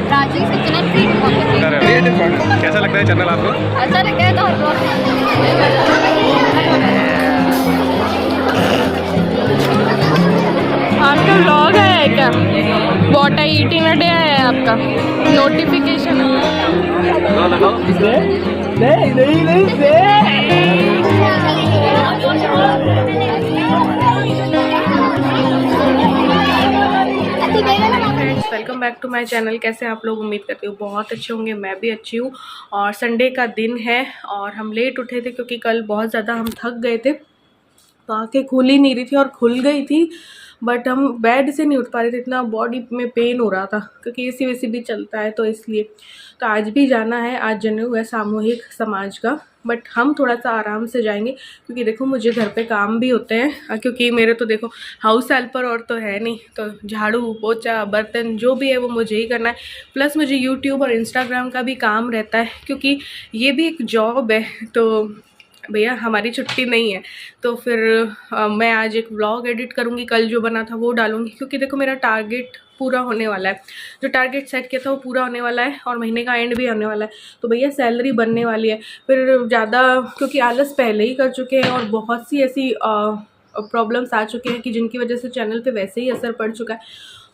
राजीव से चैनल कैसा लगता है चैनल आपको? अच्छा लगता है तो आपका व्लॉग है क्या? What I eating a day है आपका notification? Welcome back to my channel. कैसे आप लोग? उम्मीद करती हूँ बहुत अच्छे होंगे। मैं भी अच्छी हूँ। और संडे का दिन है और हम लेट उठे थे क्योंकि कल बहुत ज़्यादा हम थक गए थे, तो आँखें खुल ही नहीं रही थी और खुल गई थी बट हम बेड से नहीं उठ पा रहे थे, इतना बॉडी में पेन हो रहा था क्योंकि एसी वेसी भी चलता है तो इसलिए। तो आज भी जाना है, आज जनेऊ है सामूहिक समाज का, बट हम थोड़ा सा आराम से जाएंगे क्योंकि देखो मुझे घर पे काम भी होते हैं, क्योंकि मेरे तो देखो हाउस हेल्पर और तो है नहीं, तो झाड़ू पोछा बर्तन जो भी है वो मुझे ही करना है। प्लस मुझे यूट्यूब और इंस्टाग्राम का भी काम रहता है क्योंकि ये भी एक जॉब है, तो भैया हमारी छुट्टी नहीं है। तो फिर मैं आज एक व्लॉग एडिट करूँगी, कल जो बना था वो डालूँगी क्योंकि देखो मेरा टारगेट पूरा होने वाला है, जो टारगेट सेट किया था वो पूरा होने वाला है और महीने का एंड भी होने वाला है। तो भैया सैलरी बनने वाली है। फिर ज़्यादा क्योंकि आलस पहले ही कर चुके हैं और बहुत सी ऐसी प्रॉब्लम्स आ चुके हैं कि जिनकी वजह से चैनल पे वैसे ही असर पड़ चुका है।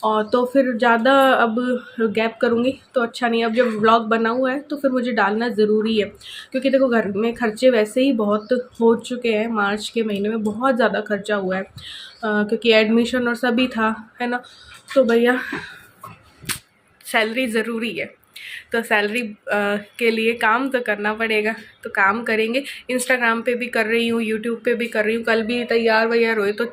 और तो फिर ज़्यादा अब गैप करूँगी तो अच्छा नहीं। अब जब व्लॉग बना हुआ है तो फिर मुझे डालना ज़रूरी है क्योंकि देखो घर में खर्चे वैसे ही बहुत हो चुके हैं। मार्च के महीने में बहुत ज़्यादा खर्चा हुआ है क्योंकि एडमिशन और सभी था, है ना। तो भैया सैलरी ज़रूरी है, तो सैलरी के लिए काम तो करना पड़ेगा, तो काम करेंगे। इंस्टाग्राम पे भी कर रही हूँ, यूट्यूब पे भी कर रही हूँ। कल भी तैयार वैयार हुए तो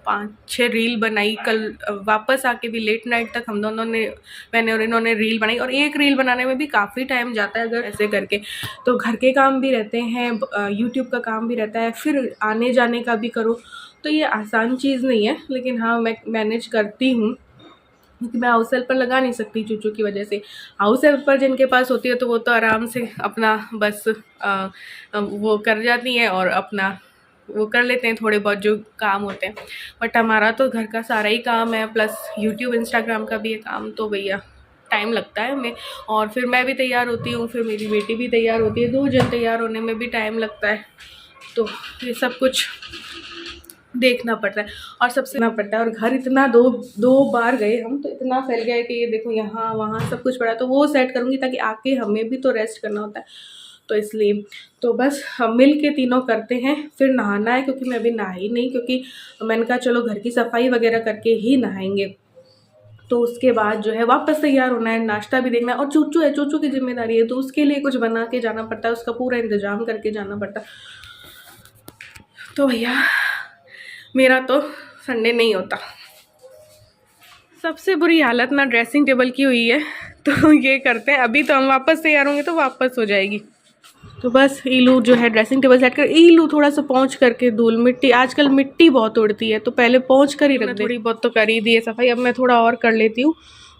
5-6 रील बनाई। कल वापस आके भी लेट नाइट तक हम दोनों ने, मैंने और इन्होंने रील बनाई। और एक रील बनाने में भी काफ़ी टाइम जाता है अगर ऐसे करके, तो घर के काम भी रहते हैं, यूट्यूब का काम भी रहता है, फिर आने जाने का भी करो, तो ये आसान चीज़ नहीं है। लेकिन हाँ मैं मैनेज करती हूँ क्योंकि मैं हाउस हेल्पर लगा नहीं सकती चूचू की वजह से। हाउस हेल्पर जिनके पास होती है तो वो तो आराम से अपना बस वो कर जाती हैं और अपना वो कर लेते हैं थोड़े बहुत जो काम होते हैं। बट हमारा तो घर का सारा ही काम है, प्लस यूट्यूब इंस्टाग्राम का भी है काम, तो भैया टाइम लगता है हमें। और फिर मैं भी तैयार होती हूँ, फिर मेरी बेटी भी तैयार होती है, 2 जन तैयार होने में भी टाइम लगता है। तो ये सब कुछ देखना पड़ता है और सबसे ना पड़ता है। और घर इतना दो बार गए हम, तो इतना फैल गया है कि ये देखो यहाँ वहाँ सब कुछ पड़ा, तो वो सेट करूँगी ताकि आके हमें भी तो रेस्ट करना होता है, तो इसलिए। तो बस हम मिल के तीनों करते हैं। फिर नहाना है क्योंकि मैं अभी नहाई नहीं, क्योंकि मैंने कहा चलो घर की सफाई वगैरह करके ही नहाएंगे। तो उसके बाद जो है वापस तैयार होना है, नाश्ता भी देखना है। और चूचू है, चूचू की जिम्मेदारी है, तो उसके लिए कुछ बना के जाना पड़ता है, उसका पूरा इंतजाम करके जाना पड़ता है। तो भैया मेरा तो संडे नहीं होता। सबसे बुरी हालत ना ड्रेसिंग टेबल की हुई है, तो ये करते हैं अभी, तो हम वापस तैयार होंगे तो वापस हो जाएगी। तो बस ईलू जो है ड्रेसिंग टेबल सेट कर, ईलू थोड़ा सा पहुँच करके धूल मिट्टी, आजकल मिट्टी बहुत उड़ती है तो पहले पहुँच कर ही रख दे। थोड़ी बहुत तो कर ही दी है सफाई, अब मैं थोड़ा और कर लेती हूँ।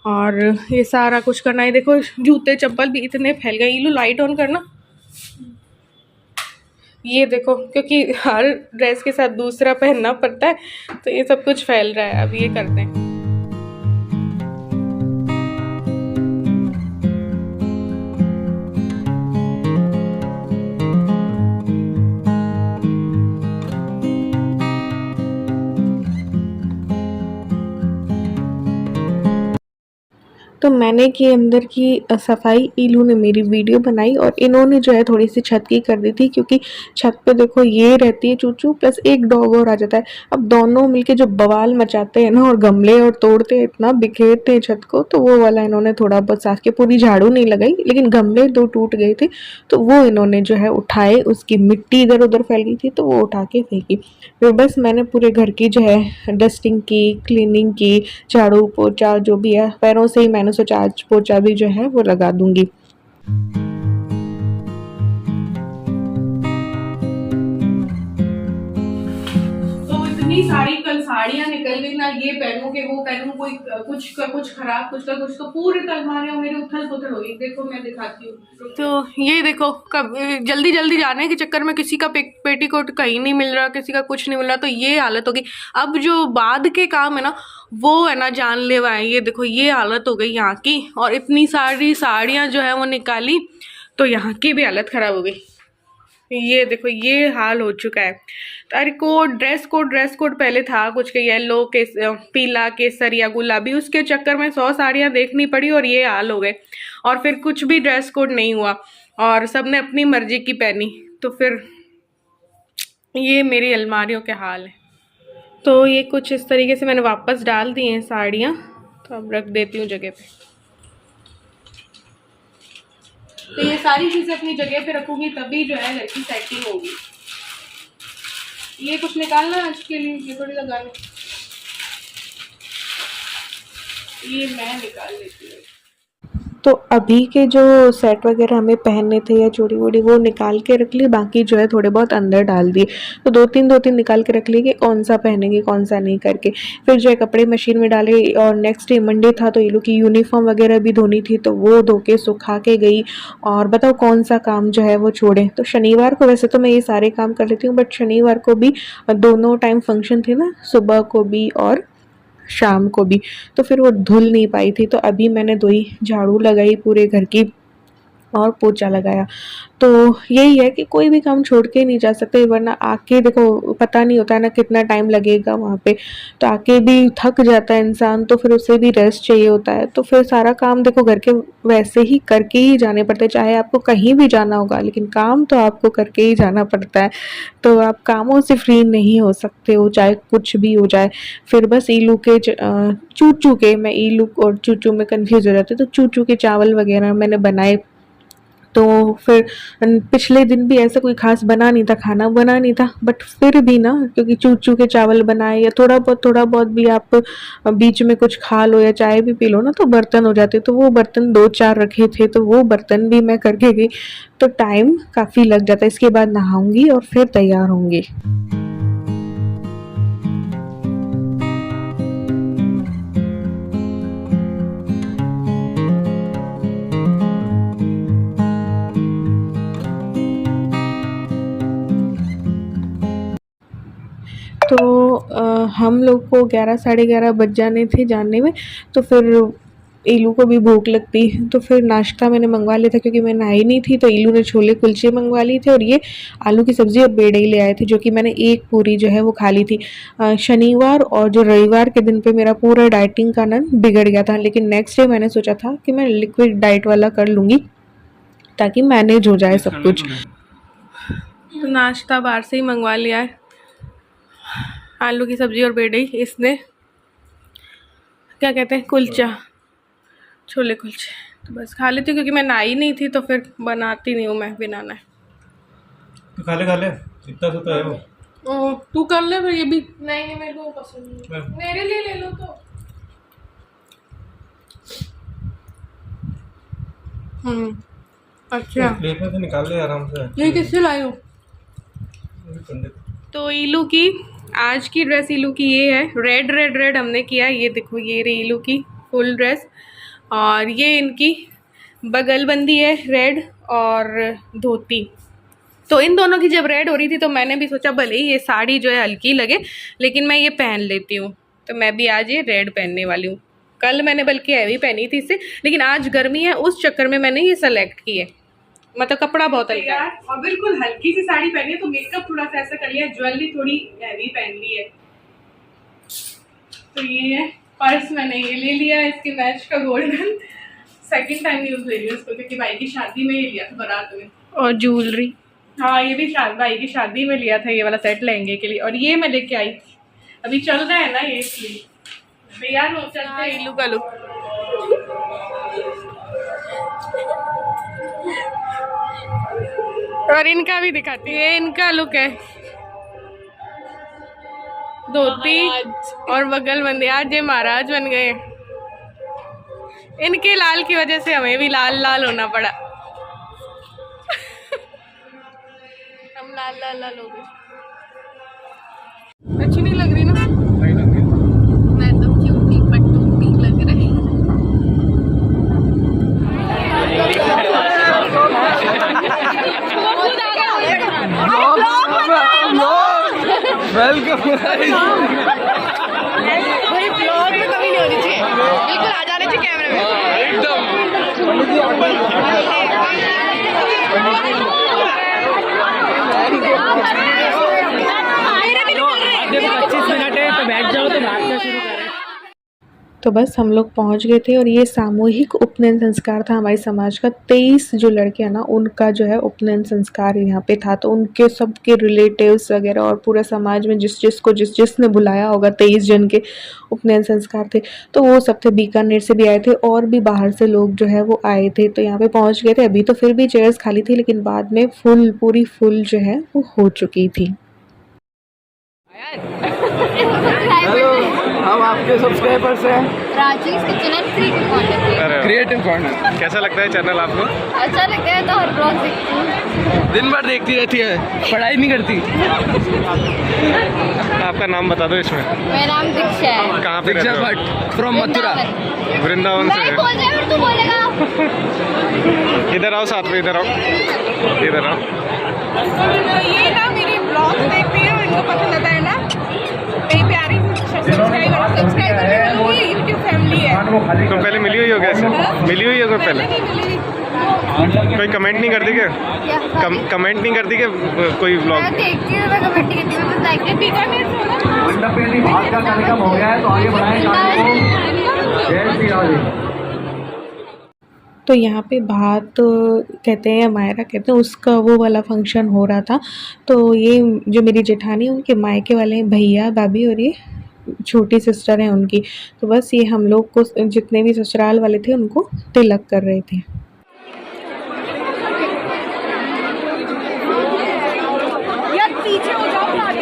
और ये सारा कुछ करना है। देखो जूते चप्पल भी इतने फैल गए। ईलू लाइट ऑन करना। ये देखो क्योंकि हर ड्रेस के साथ दूसरा पहनना पड़ता है, तो ये सब कुछ फैल रहा है। अब ये करते हैं। तो मैंने की अंदर की सफाई, ईलू ने मेरी वीडियो बनाई और इन्होंने जो है थोड़ी सी छत की कर दी थी, क्योंकि छत पे देखो ये रहती है चूचू प्लस एक डॉग और आ जाता है। अब दोनों मिलके जो बवाल मचाते हैं ना, और गमले और तोड़ते हैं, इतना बिखेरते हैं छत को, तो वो वाला इन्होंने थोड़ा बहुत साफ किया। पूरी झाड़ू नहीं लगाई, लेकिन गमले 2 टूट गए थे तो वो इन्होंने जो है उठाए। उसकी मिट्टी इधर उधर फैल गई थी तो वो उठा के फेंकी। फिर बस मैंने पूरे घर की जो है डस्टिंग की, क्लीनिंग की, झाड़ू पोछा जो भी है, पैरों से ही मैंने सोचा आज पोछा भी जो है वो लगा दूंगी। तो इतनी सारी कल साड़ियां निकल गई ना, ये पहनूं कि वो पहनूं, कोई कुछ का कुछ खराब, कुछ का कुछ, तो पूरे अलमारियां मेरे उथल पुथल हो गई। देखो मैं दिखाती हूँ। तो ये देखो, कब जल्दी जल्दी जाने के चक्कर में किसी का पेटीकोट कहीं नहीं मिल रहा, किसी का कुछ नहीं मिल रहा, तो ये हालत होगी। अब जो बाद के काम है ना, वो है ना जानलेवा है। ये देखो ये हालत हो गई यहाँ की, और इतनी सारी साड़ियाँ जो है वो निकाली तो यहाँ की भी हालत ख़राब हो गई। ये देखो ये हाल हो चुका है। अरे ड्रेस कोड पहले था कुछ के येलो के, पीला, केसरिया, गुलाबी, उसके चक्कर में 100 साड़ियाँ देखनी पड़ी और ये हाल हो गए। और फिर कुछ भी ड्रेस कोड नहीं हुआ और सबने अपनी मर्जी की पहनी, तो फिर ये मेरी अलमारियों के हाल है। तो ये कुछ इस तरीके से मैंने वापस डाल दी हैं साड़ियाँ, तो अब रख देती हूँ जगह पे। तो ये सारी चीज़ें अपनी जगह पे रखूँगी तभी जो है घर की सेटिंग होगी। ये कुछ निकालना है आज के लिए, ये थोड़ी लगाने, ये मैं निकाल लेती हूँ। तो अभी के जो सेट वगैरह हमें पहनने थे या चूड़ी वूड़ी, वो निकाल के रख ली, बाकी जो है थोड़े बहुत अंदर डाल दिए। तो दो तीन निकाल के रख लिए कि कौन सा पहनेंगे कौन सा नहीं करके। फिर जो है कपड़े मशीन में डाले, और नेक्स्ट डे मंडे था तो ये लोग की यूनिफॉर्म वगैरह भी धोनी थी, तो वो धो के सुखा के गई। और बताओ कौन सा काम जो है वो छोड़े। तो शनिवार को वैसे तो मैं ये सारे काम कर लेती हूँ, बट शनिवार को भी दोनों टाइम फंक्शन थे ना, सुबह को भी और शाम को भी, तो फिर वो धुल नहीं पाई थी। तो अभी मैंने धोई, झाड़ू लगाई पूरे घर की और पोछा लगाया। तो यही है कि कोई भी काम छोड़ के नहीं जा सकते, वरना आके देखो पता नहीं होता है ना कितना टाइम लगेगा वहाँ पे, तो आके भी थक जाता है इंसान, तो फिर उसे भी रेस्ट चाहिए होता है। तो फिर सारा काम देखो घर के वैसे ही करके ही जाने पड़ते हैं, चाहे आपको कहीं भी जाना होगा लेकिन काम तो आपको करके ही जाना पड़ता है। तो आप कामों से फ्री नहीं हो सकते हो, चाहे कुछ भी हो जाए। फिर बस ईलू के चूचू के, मैं ईलू और चूचू में कन्फ्यूज हो जाती हूँ, तो चूचू के चावल वगैरह मैंने बनाए। तो फिर पिछले दिन भी ऐसा कोई खास बना नहीं था, खाना बना नहीं था, बट फिर भी ना, क्योंकि चूचू के चावल बनाए, या थोड़ा बहुत भी आप बीच में कुछ खा लो या चाय भी पी लो ना, तो बर्तन हो जाते। तो वो बर्तन 2-4 रखे थे, तो वो बर्तन भी मैं करके गई। तो टाइम काफ़ी लग जाता है। इसके बाद नहाऊंगी और फिर तैयार होंगी। तो हम लोग को 11 साढ़े 11 बज जाने थे जाने में। तो फिर ईलू को भी भूख लगती, तो फिर नाश्ता मैंने मंगवा लिया था, क्योंकि मैं नहाई नहीं थी। तो ईलू ने छोले कुलचे मंगवा लिए थे, और ये आलू की सब्ज़ी और बेड़ई ले आए थे, जो कि मैंने एक पूरी जो है वो खा ली थी। शनिवार और जो रविवार के दिन पे मेरा पूरा डाइटिंग का ना बिगड़ गया था, लेकिन नेक्स्ट डे मैंने सोचा था कि मैं लिक्विड डाइट वाला कर लूँगी ताकि मैनेज हो जाए सब कुछ। तो नाश्ता बाहर से ही मंगवा लिया है, आलू की सब्ज़ी और बेड़ई, इसने क्या कहते हैं, कुलचा, छोले कुलचे। तो बस खा लेती हूँ, क्योंकि मैं नहाई नहीं थी, तो फिर बनाती नहीं हूँ मैं बिना नहाए। तो खा ले इतना तो है वो। तू कर ले फिर, ये भी नहीं मेरे को पसंद नहीं, मेरे लिए ले लो। तो अच्छा, प्लेट में तो निकाल ले आराम से। ये किससे लाई हो? तो ईलू की आज की ड्रेस, ईलू की ये है, रेड हमने किया। ये देखो ये रही ईलू की फुल ड्रेस, और ये इनकी बगलबंदी है रेड और धोती। तो इन दोनों की जब रेड हो रही थी तो मैंने भी सोचा भले ही ये साड़ी जो है हल्की लगे, लेकिन मैं ये पहन लेती हूँ। तो मैं भी आज ये रेड पहनने वाली हूँ। कल मैंने बल्कि हैवी पहनी थी इससे, लेकिन आज गर्मी है उस चक्कर में मैंने ये सेलेक्ट की है। मतलब कपड़ा बहुत हल्का है और बिल्कुल हल्की सी साड़ी पहनी है, तो मेकअप थोड़ा सा ऐसा कर लिया, ज्वेलरी थोड़ी हैवी पहन ली है। तो ये है पर्स, मैंने ये ले लिया इसके मैच का गोल्डन, सेकंड टाइम यूज ले रही हूँ उसको, क्योंकि भाई की शादी में ये लिया था बारात में। और ज्वेलरी, हाँ ये भी भाई की शादी में लिया था, ये वाला सेट लहंगे के लिए। और ये मैं लेके आई थी, अभी चल रहा है ना ये, इसलिए तैयार हो चलते हैं। ईलू का लुक, और इनका भी दिखाती है, इनका लुक है धोती और बगलबंदी। आज ये महाराज बन गए, इनके लाल की वजह से हमें भी लाल लाल होना पड़ा। हम लाल लाल लाल हो गए। अच्छी नहीं लग रही ना। भाई ब्लॉग में कमी नहीं होनी चाहिए, बिल्कुल आ जाने चाहिए कैमरे में एकदम। 25 मिनट है तो बैठ जाओ तो भागना शुरू करें। तो बस हम लोग पहुंच गए थे और ये सामूहिक उपनयन संस्कार था हमारे समाज का। 23 जो लड़के हैं ना उनका जो है उपनयन संस्कार यहाँ पे था, तो उनके सबके रिलेटिव्स वगैरह और पूरा समाज में जिसने बुलाया होगा 23 जन के उपनयन संस्कार थे, तो वो सब थे। बीकानेर से भी आए थे और भी बाहर से लोग जो है वो आए थे। तो यहाँ पे पहुँच गए थे। अभी तो फिर भी चेयर्स खाली थी, लेकिन बाद में पूरी फुल जो है वो हो चुकी थी। हेलो, हम आपके सब्सक्राइबर्स हैं Rajiv kitchen and creative corner. कैसा लगता है चैनल आपको? अच्छा लगता है, तो हर ब्लॉग देखती हूँ। दिन भर देखती रहती है, पढ़ाई नहीं करती। आपका नाम बता दो इसमें। मेरा नाम दीक्षा है। कहाँ पे रहते हो? भट्ट फ्रॉम मथुरा। वृंदावन से। मैं बोल जाए और तू बोलेगा। इधर आओ, साथ में इधर आओ, इधर आओ। ये ना मेरी ब्लॉग देखती है, इनको पसंद आता है ना, मेरी प्यारी सब्सक्राइबर यूट्यूब फैमिली है। तो पहले मिली हुई हो कैसे? मिली हुई हो कोई पहले? कोई कमेंट नहीं करती क्या? कमेंट नहीं करती क्या कोई व्लॉग? मैं देखती हूँ, मैं कमेंट नहीं करती हूँ, बस लाइक करती हूँ। आज का कार्यक्रम हो गया है तो आगे बढ़ाएं कार्य को। जय श्री राम। तो यहाँ पे भात कहते हैं, मायरा कहते हैं, उसका वो वाला फंक्शन हो रहा था। तो ये जो मेरी जेठानी है उनके मायके वाले हैं भैया भाभी, और ये छोटी सिस्टर है उनकी। तो बस ये हम लोग को जितने भी ससुराल वाले थे उनको तिलक कर रहे थे।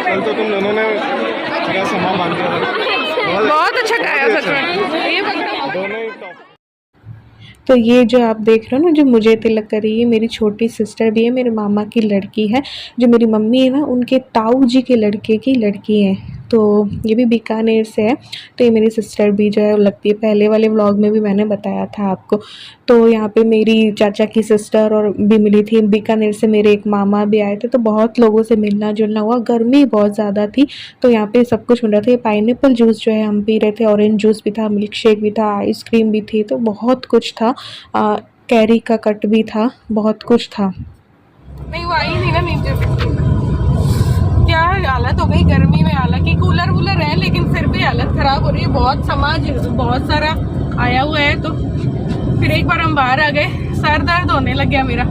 कल तो तुम दोनों ने मेरा सामान बांध दिया था। बहुत अच्छा गाया सच में। ये दोनों ही टॉप। तो ये जो आप देख रहे हो ना, जो मुझे तिलक कर रही है, मेरी छोटी सिस्टर भी है, मेरे मामा की लड़की है। जो मेरी मम्मी है ना, उनके ताऊ जी के लड़के की लड़की है। तो ये भी बीकानेर से है। तो ये मेरी सिस्टर भी जो है लगती है, पहले वाले व्लॉग में भी मैंने बताया था आपको। तो यहाँ पे मेरी चाचा की सिस्टर और भी मिली थी। बीकानेर से मेरे एक मामा भी आए थे। तो बहुत लोगों से मिलना जुलना हुआ। गर्मी बहुत ज़्यादा थी, तो यहाँ पे सब कुछ मिल रहा था। ये पाइनएप्पल जूस जो है हम पी रहे थे, ऑरेंज जूस भी था, मिल्क शेक भी था, आइसक्रीम भी थी, तो बहुत कुछ था। कैरी का कट भी था, बहुत कुछ था। नहीं वो आई नहीं ना नीचे, क्या हालत हो गई गर्मी में। हालांकि कूलर वूलर है, लेकिन फिर भी हालत खराब हो रही है। बहुत समाज बहुत सारा आया हुआ है। तो फिर एक बार हम बाहर आ गए, सर दर्द होने लग गया मेरा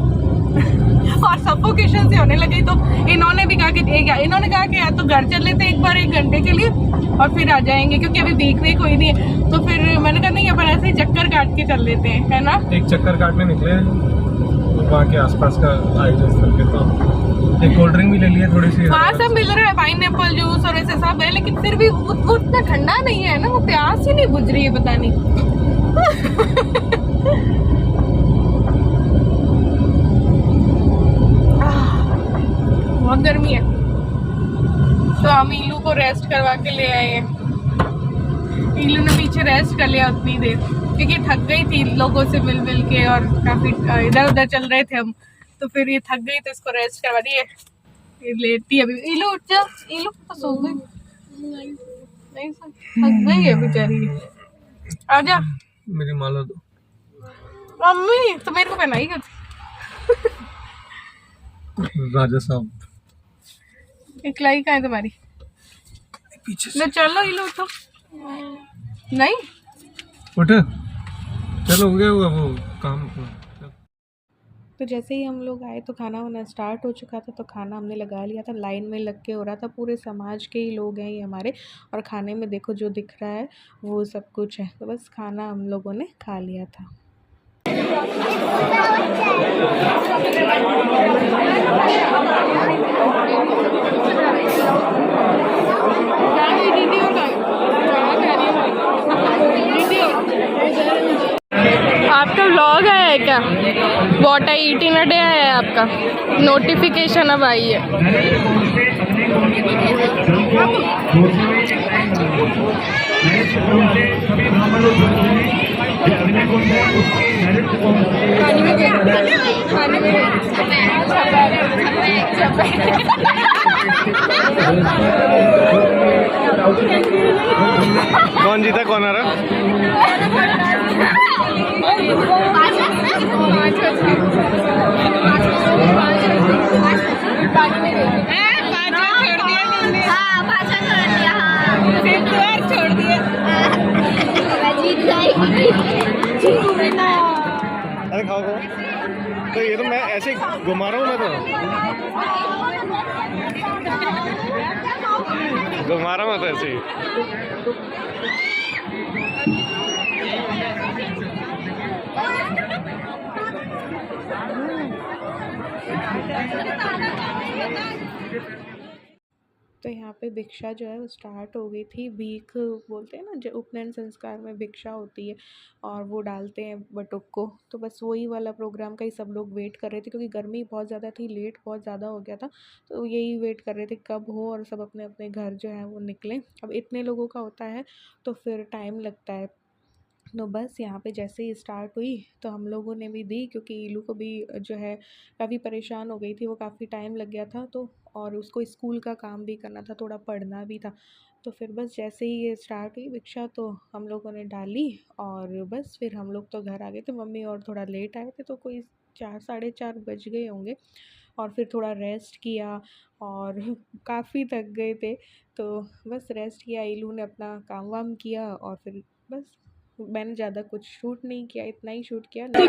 और सफोकेशन से होने लगी। तो इन्होंने भी कहा कि या तो घर चल लेते एक बार 1 घंटे के लिए और फिर आ जाएंगे, क्योंकि अभी वीक कोई नहीं है। तो फिर मैंने कहा नहीं, अपन ऐसे ही चक्कर काट के चल लेते हैं, है ना। एक चक्कर काटने निकले वहाँ के आसपास का आयोजन करके, तो एक कोल्ड ड्रिंक भी ले लिया थोड़ी सी। हाँ सब मिल रहा है, पाइनएप्पल जूस और ऐसे सब है, लेकिन फिर भी वो उतना ठंडा नहीं है ना, वो प्यास ही नहीं बुझ रही है, पता नहीं। बहुत गर्मी है। तो हम ईलू को रेस्ट करवा के ले आए हैं। ईलू ने पीछे रेस्ट कर लिया उतनी देर, क्योंकि थक गई थी लोगों से मिल के, और काफी इधर उधर चल रहे थे हम। तो फिर ये थक गई, तो इसको रेस्ट करवा दिए। ये लेटी अभी। ईलू उठ जा, ईलू तो सो गई। नहीं थक गई है बेचारी। आजा मेरी माला दो। मम्मी तो मेरे को पहनाई कर। राजा साहब इकलाई कहाँ है तुम्हारी? पीछे ले चलो ईलू, तो नहीं उठ, चलो हो गया वो काम। तो जैसे ही हम लोग आए तो खाना वाना स्टार्ट हो चुका था। तो खाना हमने लगा लिया था, लाइन में लग के हो रहा था। पूरे समाज के ही लोग हैं ये हमारे, और खाने में देखो जो दिख रहा है वो सब कुछ है। तो बस खाना हम लोगों ने खा लिया था। आपका व्लॉग आया है क्या? What I eat in a day आया है आपका? नोटिफिकेशन अब आई है। खाने में कौन जीता कौन आ रहा? हाँ, पाँचवा छोड़ दिया, हाँ। फिर तो और छोड़ दिया। मैं जीत जाएगी। अरे खाओ खाओ। तो ये तो मैं ऐसे ही घुमा रहा हूँ, मैं तो घुमा रहा हूँ मैं तो ऐसे ही। तो यहाँ पे भिक्षा जो है वो स्टार्ट हो गई थी। भीख बोलते हैं ना, जो उपनयन संस्कार में भिक्षा होती है और वो डालते हैं बटुक को, तो बस वही वाला प्रोग्राम का ही सब लोग वेट कर रहे थे, क्योंकि गर्मी बहुत ज़्यादा थी, लेट बहुत ज़्यादा हो गया था, तो यही वेट कर रहे थे कब हो और सब अपने अपने घर जो है वो निकलें। अब इतने लोगों का होता है तो फिर टाइम लगता है। तो बस यहाँ पे जैसे ही स्टार्ट हुई तो हम लोगों ने भी दी, क्योंकि इलू को भी जो है काफ़ी परेशान हो गई थी, वो काफ़ी टाइम लग गया था, तो और उसको स्कूल का काम भी करना था, थोड़ा पढ़ना भी था। तो फिर बस जैसे ही ये स्टार्ट हुई भिक्षा तो हम लोगों ने डाली और बस फिर हम लोग तो घर आ गए थे। मम्मी और थोड़ा लेट आए थे, तो कोई 4 साढ़े 4 बज गए होंगे, और फिर थोड़ा रेस्ट किया और काफ़ी थक गए थे, तो बस रेस्ट किया। इलू ने अपना काम वाम किया और फिर बस मैंने ज़्यादा कुछ शूट नहीं किया, इतना ही शूट किया। नहीं